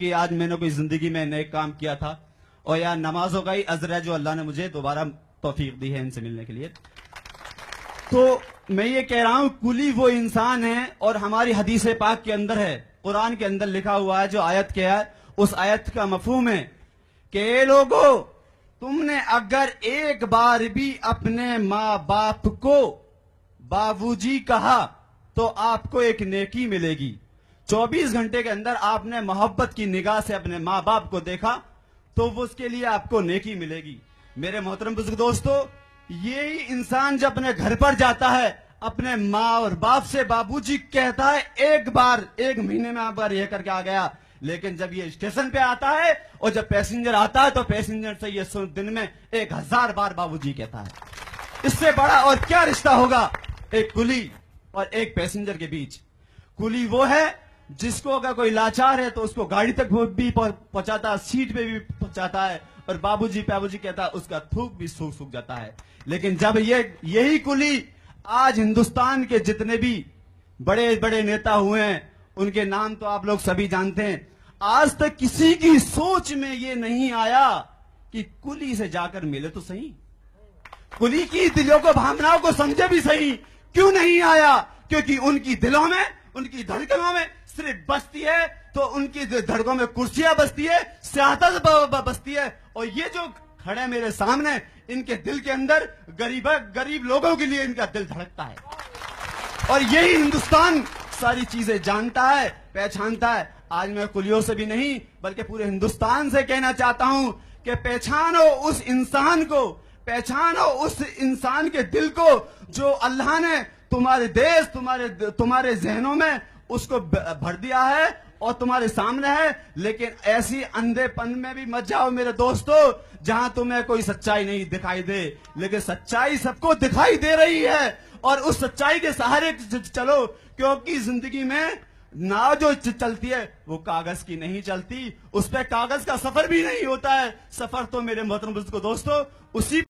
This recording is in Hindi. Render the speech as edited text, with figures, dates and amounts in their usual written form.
कि आज मैंने कोई जिंदगी में नेक काम किया था और यार नमाजों का ही अजर है जो अल्लाह ने मुझे दोबारा तौफीक दी है इनसे मिलने के लिए। तो मैं ये कह रहा हूं कुली वो इंसान है और हमारी हदीस पाक के अंदर है, कुरान के अंदर लिखा हुआ है, जो आयत क्या है उस आयत का मफहूम है कि ए लोगों, तुमने अगर एक बार भी अपने माँ बाप को बाबूजी कहा तो आपको एक नेकी मिलेगी। 24 घंटे के अंदर आपने मोहब्बत की निगाह से अपने माँ बाप को देखा तो वो उसके लिए आपको नेकी मिलेगी। मेरे मोहतरम बुजुर्ग दोस्तों, यही इंसान जब अपने घर पर जाता है अपने माँ और बाप से बाबूजी कहता है, एक बार एक महीने में आप बार यह करके आ गया, लेकिन जब ये स्टेशन पे आता है और जब पैसेंजर आता है तो पैसेंजर से ये दिन में 1000 बार बाबूजी कहता है। इससे बड़ा और क्या रिश्ता होगा एक कुली और एक पैसेंजर के बीच। कुली वो है जिसको अगर कोई लाचार है तो उसको गाड़ी तक भी पहुंचाता है, सीट पे भी पहुंचाता है, और बाबूजी कहता है, उसका थूक भी सूख जाता है। लेकिन जब यही कुली आज हिंदुस्तान के जितने भी बड़े बड़े नेता हुए हैं उनके नाम तो आप लोग सभी जानते हैं, आज तक किसी की सोच में ये नहीं आया कि कुली से जाकर मिले तो सही, कुली की दिलों को भावनाओं को समझे भी सही। क्यों नहीं आया? क्योंकि उनकी दिलों में, उनकी धड़कनों में सिर्फ बसती है तो उनकी धड़कों में कुर्सियां बसती है, सियासत बसती है। और ये जो खड़े मेरे सामने, इनके दिल के अंदर गरीब लोगों के लिए इनका दिल धड़कता है। और यही हिंदुस्तान सारी चीजें जानता है, पहचानता है। आज मैं कुलियों से भी नहीं बल्कि पूरे हिंदुस्तान से कहना चाहता हूं कि पहचानो उस इंसान को, पहचानो उस इंसान के दिल को जो अल्लाह ने तुम्हारे देश, तुम्हारे जहनों में उसको भर दिया है और तुम्हारे सामने है। लेकिन ऐसी अंधेपन में भी मत जाओ मेरे दोस्तों जहां तुम्हें कोई सच्चाई नहीं दिखाई दे, लेकिन सच्चाई सबको दिखाई दे रही है और उस सच्चाई के सहारे चलो, क्योंकि जिंदगी में नाव जो चलती है वो कागज की नहीं चलती, उस पर कागज का सफर भी नहीं होता है। सफर तो मेरे मोहतरम दोस्तों उसी